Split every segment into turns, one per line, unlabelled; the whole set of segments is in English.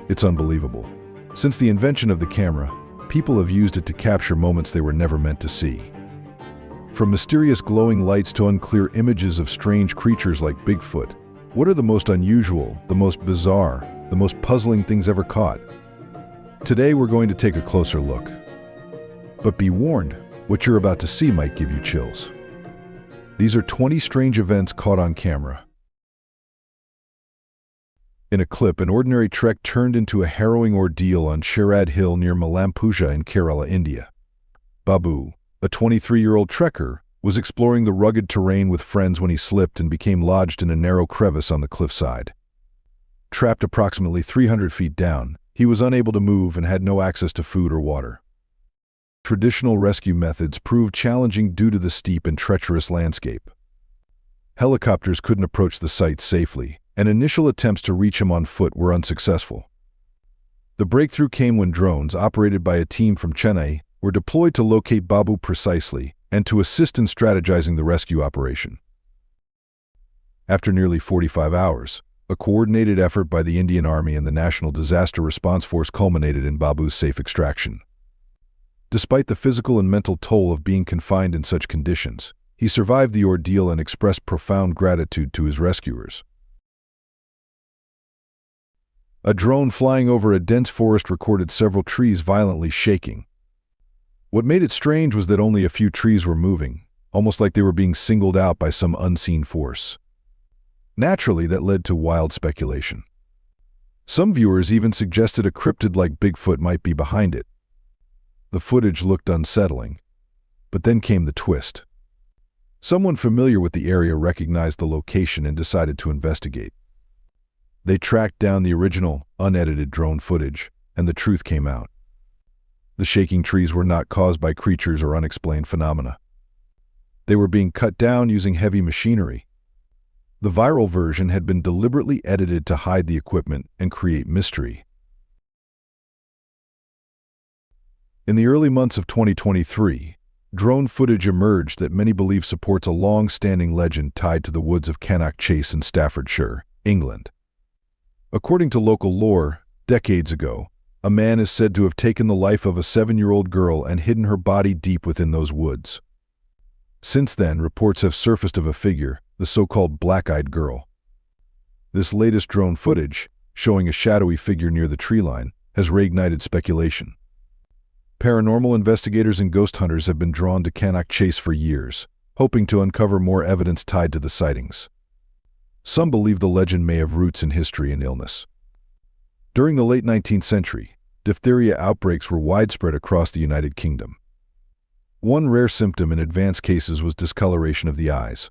It's unbelievable. Since the invention of the camera, people have used it to capture moments they were never meant to see. From mysterious glowing lights to unclear images of strange creatures like Bigfoot, what are the most unusual, the most bizarre, the most puzzling things ever caught? Today we're going to take a closer look. But be warned, what you're about to see might give you chills. These are 20 strange events caught on camera. In a clip, an ordinary trek turned into a harrowing ordeal on Sherad Hill near Malampuja in Kerala, India. Babu, a 23-year-old trekker, was exploring the rugged terrain with friends when he slipped and became lodged in a narrow crevice on the cliffside. Trapped approximately 300 feet down, he was unable to move and had no access to food or water. Traditional rescue methods proved challenging due to the steep and treacherous landscape. Helicopters couldn't approach the site safely, and initial attempts to reach him on foot were unsuccessful. The breakthrough came when drones, operated by a team from Chennai, were deployed to locate Babu precisely and to assist in strategizing the rescue operation. After nearly 45 hours, a coordinated effort by the Indian Army and the National Disaster Response Force culminated in Babu's safe extraction. Despite the physical and mental toll of being confined in such conditions, he survived the ordeal and expressed profound gratitude to his rescuers. A drone flying over a dense forest recorded several trees violently shaking. What made it strange was that only a few trees were moving, almost like they were being singled out by some unseen force. Naturally, that led to wild speculation. Some viewers even suggested a cryptid like Bigfoot might be behind it. The footage looked unsettling, but then came the twist. Someone familiar with the area recognized the location and decided to investigate. They tracked down the original, unedited drone footage, and the truth came out. The shaking trees were not caused by creatures or unexplained phenomena. They were being cut down using heavy machinery. The viral version had been deliberately edited to hide the equipment and create mystery. In the early months of 2023, drone footage emerged that many believe supports a long-standing legend tied to the woods of Cannock Chase in Staffordshire, England. According to local lore, decades ago, a man is said to have taken the life of a 7-year-old girl and hidden her body deep within those woods. Since then, reports have surfaced of a figure, the so-called black-eyed girl. This latest drone footage, showing a shadowy figure near the tree line, has reignited speculation. Paranormal investigators and ghost hunters have been drawn to Cannock Chase for years, hoping to uncover more evidence tied to the sightings. Some believe the legend may have roots in history and illness. During the late 19th century, diphtheria outbreaks were widespread across the United Kingdom. One rare symptom in advanced cases was discoloration of the eyes.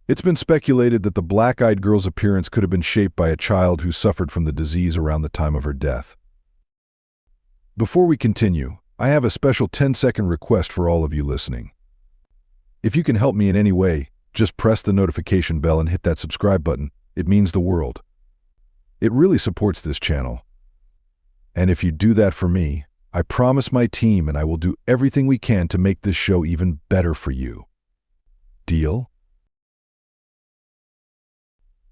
It's been speculated that the black-eyed girl's appearance could have been shaped by a child who suffered from the disease around the time of her death. Before we continue, I have a special 10-second request for all of you listening. If you can help me in any way, just press the notification bell and hit that subscribe button. It means the world. It really supports this channel. And if you do that for me, I promise my team and I will do everything we can to make this show even better for you. Deal?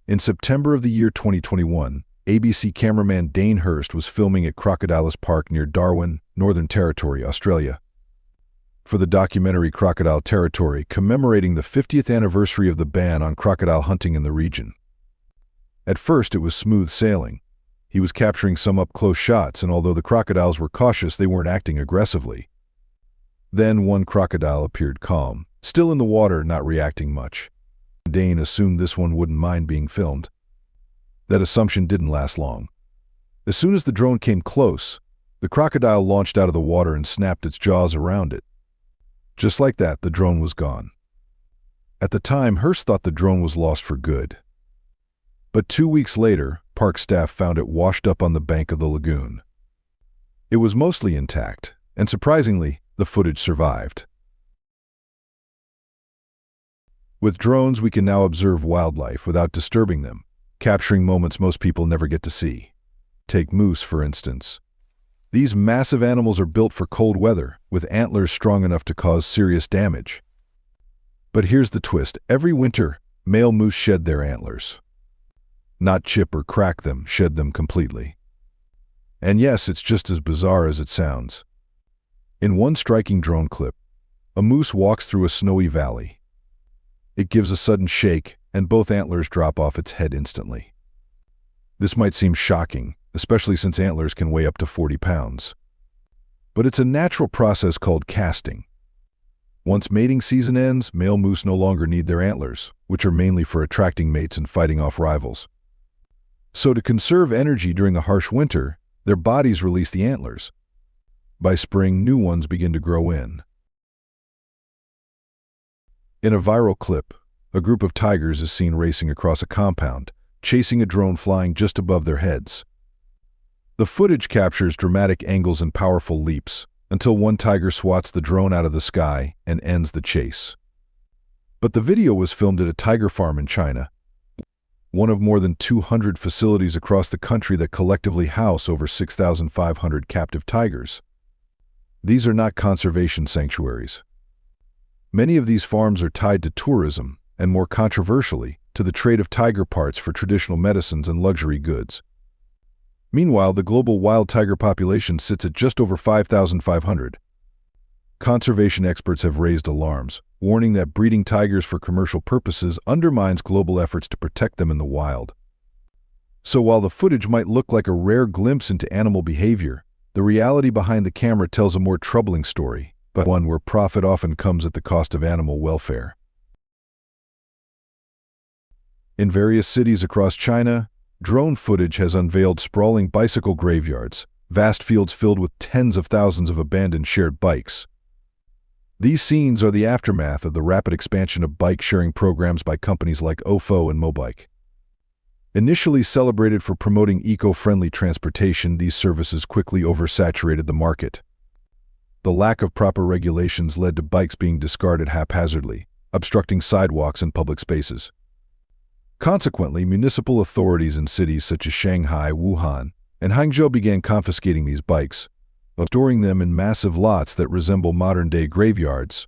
In September of the year 2021, ABC cameraman Dane Hurst was filming at Crocodiles Park near Darwin, Northern Territory, Australia. For the documentary Crocodile Territory, commemorating the 50th anniversary of the ban on crocodile hunting in the region. At first, it was smooth sailing. He was capturing some up-close shots, and although the crocodiles were cautious, they weren't acting aggressively. Then one crocodile appeared calm, still in the water, not reacting much. Dane assumed this one wouldn't mind being filmed. That assumption didn't last long. As soon as the drone came close, the crocodile launched out of the water and snapped its jaws around it. Just like that, the drone was gone. At the time, Hurst thought the drone was lost for good. But 2 weeks later, park staff found it washed up on the bank of the lagoon. It was mostly intact, and surprisingly, the footage survived. With drones, we can now observe wildlife without disturbing them, capturing moments most people never get to see. Take moose, for instance. These massive animals are built for cold weather, with antlers strong enough to cause serious damage. But here's the twist. Every winter, male moose shed their antlers. Not chip or crack them, shed them completely. And yes, it's just as bizarre as it sounds. In one striking drone clip, a moose walks through a snowy valley. It gives a sudden shake, and both antlers drop off its head instantly. This might seem shocking, especially since antlers can weigh up to 40 pounds. But it's a natural process called casting. Once mating season ends, male moose no longer need their antlers, which are mainly for attracting mates and fighting off rivals. So to conserve energy during a harsh winter, their bodies release the antlers. By spring, new ones begin to grow in. In a viral clip, a group of tigers is seen racing across a compound, chasing a drone flying just above their heads. The footage captures dramatic angles and powerful leaps, until one tiger swats the drone out of the sky and ends the chase. But the video was filmed at a tiger farm in China, one of more than 200 facilities across the country that collectively house over 6,500 captive tigers. These are not conservation sanctuaries. Many of these farms are tied to tourism, and more controversially, to the trade of tiger parts for traditional medicines and luxury goods. Meanwhile, the global wild tiger population sits at just over 5,500. Conservation experts have raised alarms, warning that breeding tigers for commercial purposes undermines global efforts to protect them in the wild. So while the footage might look like a rare glimpse into animal behavior, the reality behind the camera tells a more troubling story, but one where profit often comes at the cost of animal welfare. In various cities across China, drone footage has unveiled sprawling bicycle graveyards, vast fields filled with tens of thousands of abandoned shared bikes. These scenes are the aftermath of the rapid expansion of bike-sharing programs by companies like UFO and Mobike. Initially celebrated for promoting eco-friendly transportation, these services quickly oversaturated the market. The lack of proper regulations led to bikes being discarded haphazardly, obstructing sidewalks and public spaces. Consequently, municipal authorities in cities such as Shanghai, Wuhan, and Hangzhou began confiscating these bikes, storing them in massive lots that resemble modern-day graveyards.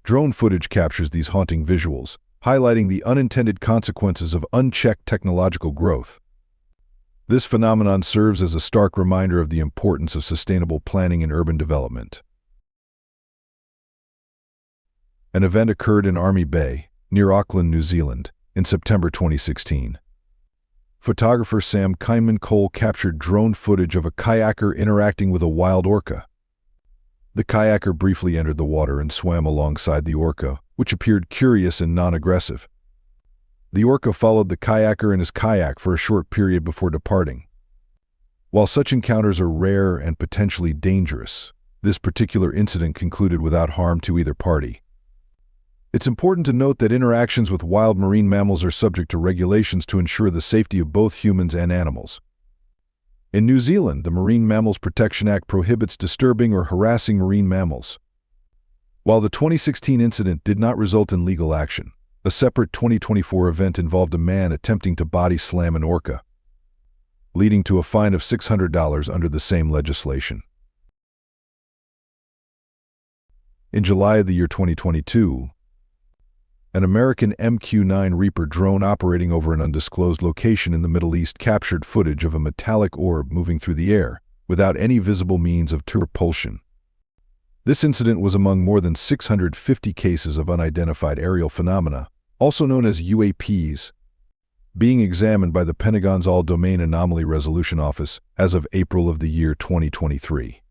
Drone footage captures these haunting visuals, highlighting the unintended consequences of unchecked technological growth. This phenomenon serves as a stark reminder of the importance of sustainable planning in urban development. An event occurred in Army Bay, near Auckland, New Zealand, in September 2016. Photographer Sam Kyman-Cole captured drone footage of a kayaker interacting with a wild orca. The kayaker briefly entered the water and swam alongside the orca, which appeared curious and non-aggressive. The orca followed the kayaker in his kayak for a short period before departing. While such encounters are rare and potentially dangerous, this particular incident concluded without harm to either party. It's important to note that interactions with wild marine mammals are subject to regulations to ensure the safety of both humans and animals. In New Zealand, the Marine Mammals Protection Act prohibits disturbing or harassing marine mammals. While the 2016 incident did not result in legal action, a separate 2024 event involved a man attempting to body slam an orca, leading to a fine of $600 under the same legislation. In July of the year 2022, an American MQ-9 Reaper drone operating over an undisclosed location in the Middle East captured footage of a metallic orb moving through the air, without any visible means of propulsion. This incident was among more than 650 cases of unidentified aerial phenomena, also known as UAPs, being examined by the Pentagon's All-Domain Anomaly Resolution Office as of April of the year 2023.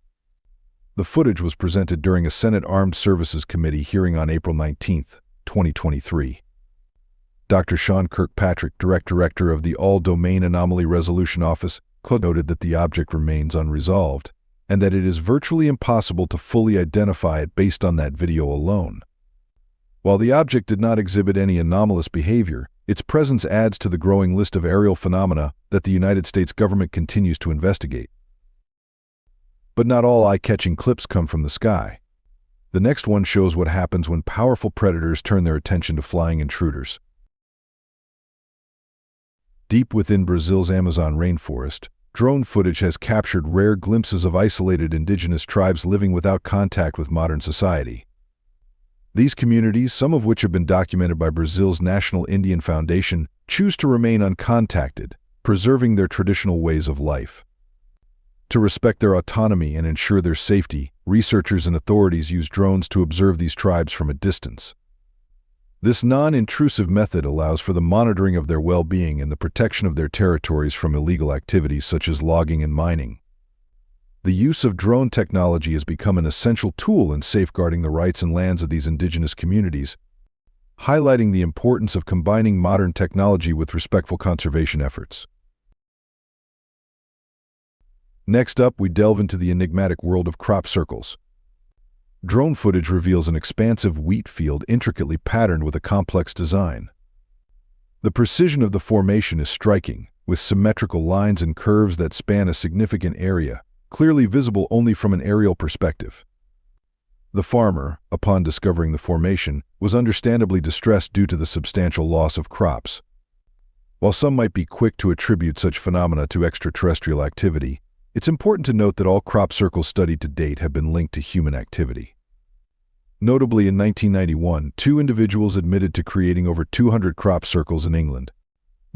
The footage was presented during a Senate Armed Services Committee hearing on April 19, 2023. Dr. Sean Kirkpatrick, Director of the All-Domain Anomaly Resolution Office, noted that the object remains unresolved, and that it is virtually impossible to fully identify it based on that video alone. While the object did not exhibit any anomalous behavior, its presence adds to the growing list of aerial phenomena that the United States government continues to investigate. But not all eye-catching clips come from the sky. The next one shows what happens when powerful predators turn their attention to flying intruders. Deep within Brazil's Amazon rainforest, drone footage has captured rare glimpses of isolated indigenous tribes living without contact with modern society. These communities, some of which have been documented by Brazil's National Indian Foundation, choose to remain uncontacted, preserving their traditional ways of life. To respect their autonomy and ensure their safety, researchers and authorities use drones to observe these tribes from a distance. This non-intrusive method allows for the monitoring of their well-being and the protection of their territories from illegal activities such as logging and mining. The use of drone technology has become an essential tool in safeguarding the rights and lands of these indigenous communities, highlighting the importance of combining modern technology with respectful conservation efforts. Next up, we delve into the enigmatic world of crop circles. Drone footage reveals an expansive wheat field intricately patterned with a complex design. The precision of the formation is striking, with symmetrical lines and curves that span a significant area, clearly visible only from an aerial perspective. The farmer, upon discovering the formation, was understandably distressed due to the substantial loss of crops. While some might be quick to attribute such phenomena to extraterrestrial activity, it's important to note that all crop circles studied to date have been linked to human activity. Notably, in 1991, 2 individuals admitted to creating over 200 crop circles in England,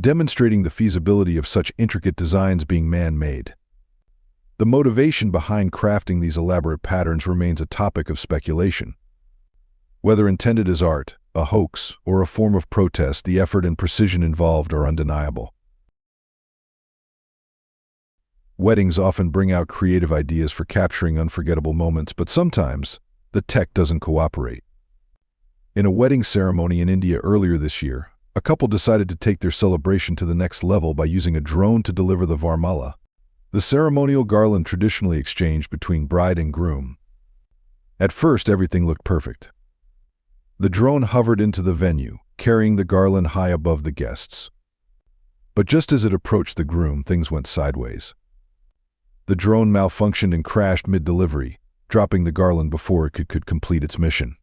demonstrating the feasibility of such intricate designs being man-made. The motivation behind crafting these elaborate patterns remains a topic of speculation. Whether intended as art, a hoax, or a form of protest, the effort and precision involved are undeniable. Weddings often bring out creative ideas for capturing unforgettable moments, but sometimes the tech doesn't cooperate. In a wedding ceremony in India earlier this year, a couple decided to take their celebration to the next level by using a drone to deliver the varmala, the ceremonial garland traditionally exchanged between bride and groom. At first, everything looked perfect. The drone hovered into the venue, carrying the garland high above the guests. But just as it approached the groom, things went sideways. The drone malfunctioned and crashed mid-delivery, dropping the garland before it could complete its mission.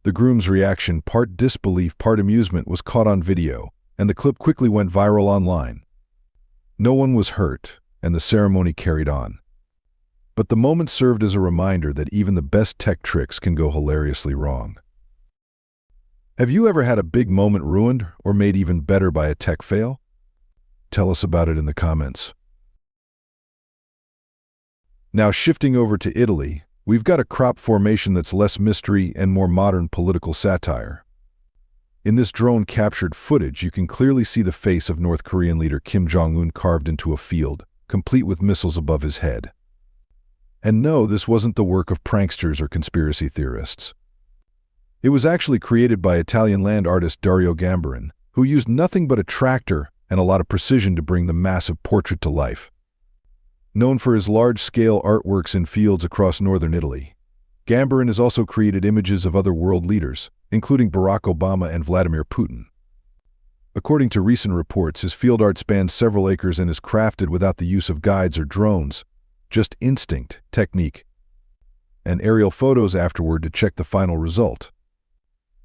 The groom's reaction, part disbelief, part amusement, was caught on video, and the clip quickly went viral online. No one was hurt, and the ceremony carried on. But the moment served as a reminder that even the best tech tricks can go hilariously wrong. Have you ever had a big moment ruined or made even better by a tech fail? Tell us about it in the comments. Now, shifting over to Italy, we've got a crop formation that's less mystery and more modern political satire. In this drone-captured footage, you can clearly see the face of North Korean leader Kim Jong Un carved into a field, complete with missiles above his head. And no, this wasn't the work of pranksters or conspiracy theorists. It was actually created by Italian land artist Dario Gambarin, who used nothing but a tractor and a lot of precision to bring the massive portrait to life. Known for his large-scale artworks in fields across northern Italy, Gambarin has also created images of other world leaders, including Barack Obama and Vladimir Putin. According to recent reports, his field art spans several acres and is crafted without the use of guides or drones, just instinct, technique, and aerial photos afterward to check the final result.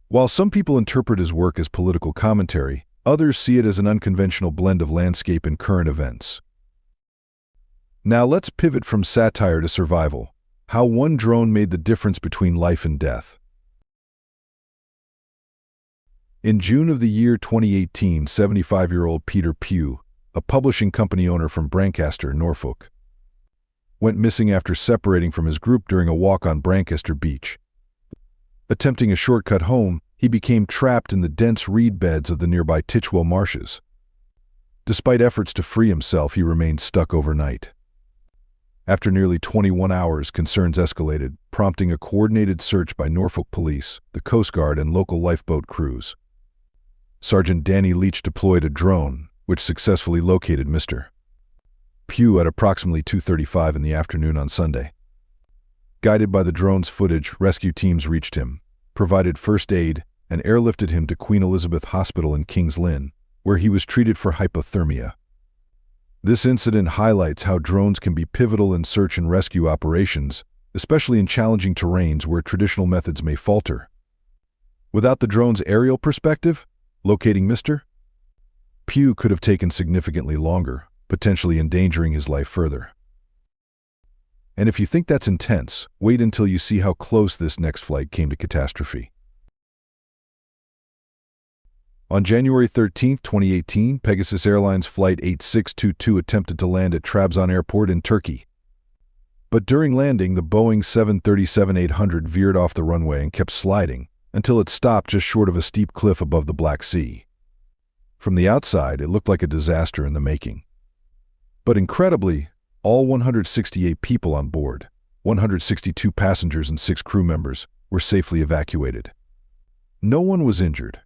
While some people interpret his work as political commentary, others see it as an unconventional blend of landscape and current events. Now let's pivot from satire to survival, how one drone made the difference between life and death. In June of the year 2018, 75-year-old Peter Pugh, a publishing company owner from Brancaster, Norfolk, went missing after separating from his group during a walk on Brancaster Beach. Attempting a shortcut home, he became trapped in the dense reed beds of the nearby Titchwell marshes. Despite efforts to free himself, he remained stuck overnight. After nearly 21 hours, concerns escalated, prompting a coordinated search by Norfolk Police, the Coast Guard, and local lifeboat crews. Sergeant Danny Leach deployed a drone, which successfully located Mr. Pugh at approximately 2:35 in the afternoon on Sunday. Guided by the drone's footage, rescue teams reached him, provided first aid, and airlifted him to Queen Elizabeth Hospital in Kings Lynn, where he was treated for hypothermia. This incident highlights how drones can be pivotal in search and rescue operations, especially in challenging terrains where traditional methods may falter. Without the drone's aerial perspective, locating Mr. Pugh could have taken significantly longer, potentially endangering his life further. And if you think that's intense, wait until you see how close this next flight came to catastrophe. On January 13, 2018, Pegasus Airlines Flight 8622 attempted to land at Trabzon Airport in Turkey. But during landing, the Boeing 737-800 veered off the runway and kept sliding until it stopped just short of a steep cliff above the Black Sea. From the outside, it looked like a disaster in the making. But incredibly, all 168 people on board, 162 passengers and 6 crew members, were safely evacuated. No one was injured.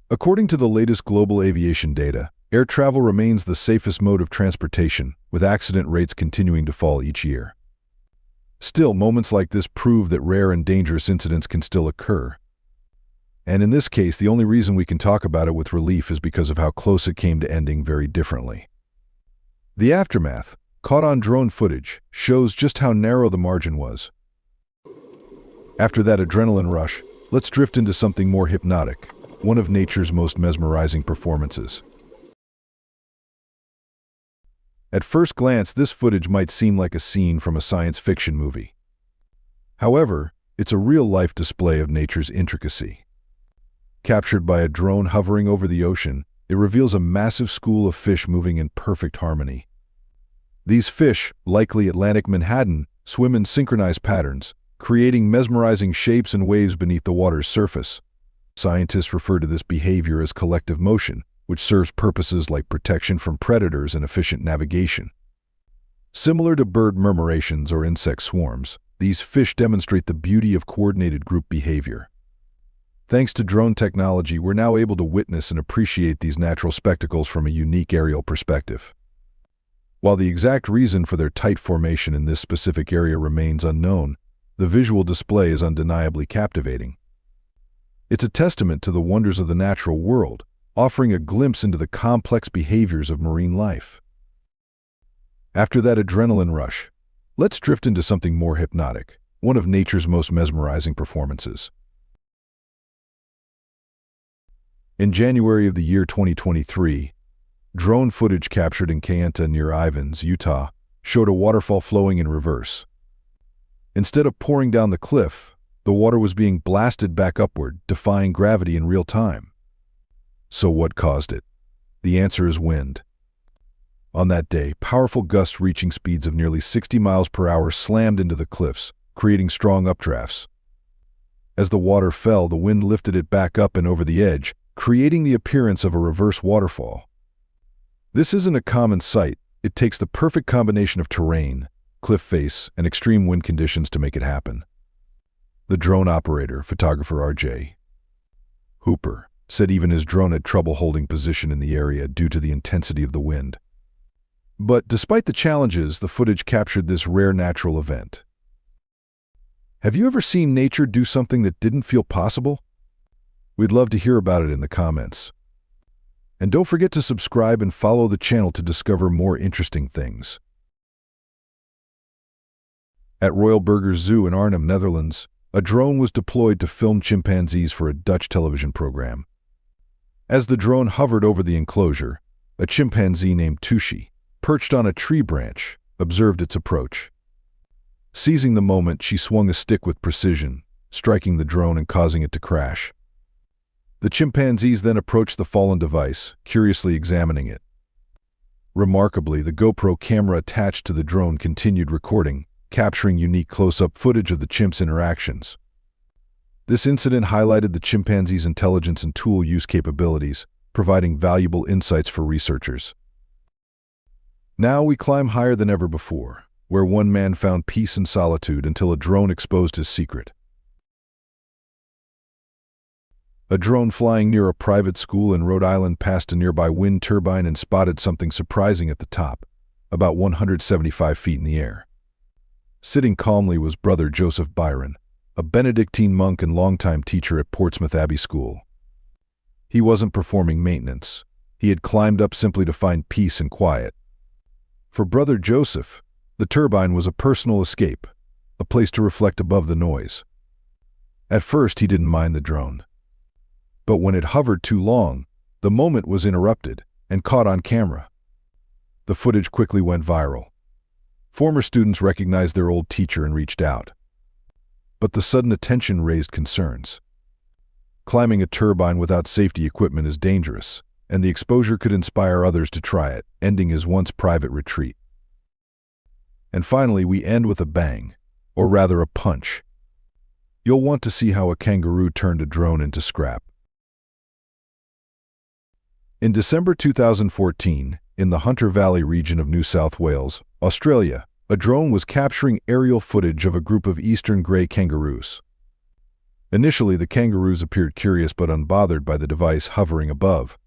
According to the latest global aviation data, air travel remains the safest mode of transportation, with accident rates continuing to fall each year. Still, moments like this prove that rare and dangerous incidents can still occur. And in this case, the only reason we can talk about it with relief is because of how close it came to ending very differently. The aftermath, caught on drone footage, shows just how narrow the margin was. After that adrenaline rush, let's drift into something more hypnotic, one of nature's most mesmerizing performances. At first glance, this footage might seem like a scene from a science fiction movie. However, it's a real-life display of nature's intricacy. Captured by a drone hovering over the ocean, it reveals a massive school of fish moving in perfect harmony. These fish, likely Atlantic menhaden, swim in synchronized patterns, creating mesmerizing shapes and waves beneath the water's surface. Scientists refer to this behavior as collective motion, which serves purposes like protection from predators and efficient navigation. Similar to bird murmurations or insect swarms, these fish demonstrate the beauty of coordinated group behavior. Thanks to drone technology, we're now able to witness and appreciate these natural spectacles from a unique aerial perspective. While the exact reason for their tight formation in this specific area remains unknown, the visual display is undeniably captivating. It's a testament to the wonders of the natural world, offering a glimpse into the complex behaviors of marine life. After that adrenaline rush, let's drift into something more hypnotic, one of nature's most mesmerizing performances. In January of the year 2023, drone footage captured in Kayenta near Ivins, Utah, showed a waterfall flowing in reverse. Instead of pouring down the cliff, the water was being blasted back upward, defying gravity in real time. So what caused it? The answer is wind. On that day, powerful gusts reaching speeds of nearly 60 miles per hour slammed into the cliffs, creating strong updrafts. As the water fell, the wind lifted it back up and over the edge, creating the appearance of a reverse waterfall. This isn't a common sight. It takes the perfect combination of terrain, cliff face, and extreme wind conditions to make it happen. The drone operator, photographer R.J. Hooper, said even his drone had trouble holding position in the area due to the intensity of the wind. But despite the challenges, the footage captured this rare natural event. Have you ever seen nature do something that didn't feel possible? We'd love to hear about it in the comments. And don't forget to subscribe and follow the channel to discover more interesting things. At Royal Burgers Zoo in Arnhem, Netherlands, a drone was deployed to film chimpanzees for a Dutch television program. As the drone hovered over the enclosure, a chimpanzee named Tushi, perched on a tree branch, observed its approach. Seizing the moment, she swung a stick with precision, striking the drone and causing it to crash. The chimpanzees then approached the fallen device, curiously examining it. Remarkably, the GoPro camera attached to the drone continued recording, capturing unique close-up footage of the chimp's interactions. This incident highlighted the chimpanzee's intelligence and tool use capabilities, providing valuable insights for researchers. Now we climb higher than ever before, where one man found peace and solitude until a drone exposed his secret. A drone flying near a private school in Rhode Island passed a nearby wind turbine and spotted something surprising at the top, about 175 feet in the air. Sitting calmly was Brother Joseph Byron, a Benedictine monk and longtime teacher at Portsmouth Abbey School. He wasn't performing maintenance. He had climbed up simply to find peace and quiet. For Brother Joseph, the turbine was a personal escape, a place to reflect above the noise. At first, he didn't mind the drone. But when it hovered too long, the moment was interrupted and caught on camera. The footage quickly went viral. Former students recognized their old teacher and reached out. But the sudden attention raised concerns. Climbing a turbine without safety equipment is dangerous, and the exposure could inspire others to try it, ending his once private retreat. And finally, we end with a bang, or rather a punch. You'll want to see how a kangaroo turned a drone into scrap. In December 2014, in the Hunter Valley region of New South Wales, Australia, a drone was capturing aerial footage of a group of eastern grey kangaroos. Initially, the kangaroos appeared curious but unbothered by the device hovering above.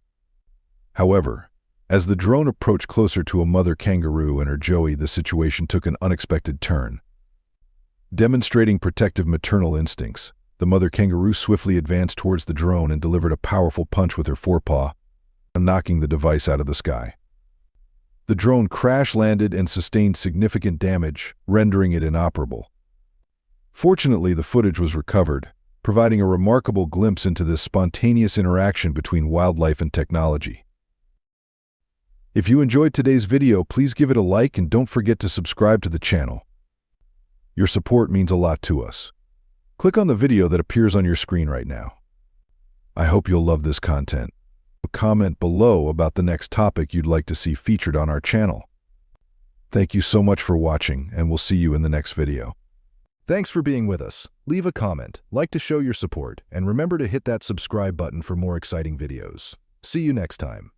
However, as the drone approached closer to a mother kangaroo and her joey, the situation took an unexpected turn. Demonstrating protective maternal instincts, the mother kangaroo swiftly advanced towards the drone and delivered a powerful punch with her forepaw, knocking the device out of the sky. The drone crash-landed and sustained significant damage, rendering it inoperable. Fortunately, the footage was recovered, providing a remarkable glimpse into this spontaneous interaction between wildlife and technology. If you enjoyed today's video, please give it a like and don't forget to subscribe to the channel. Your support means a lot to us. Click on the video that appears on your screen right now. I hope you'll love this content. Comment below about the next topic you'd like to see featured on our channel. Thank you so much for watching, and we'll see you in the next video. Thanks for being with us. Leave a comment, like to show your support, and remember to hit that subscribe button for more exciting videos. See you next time.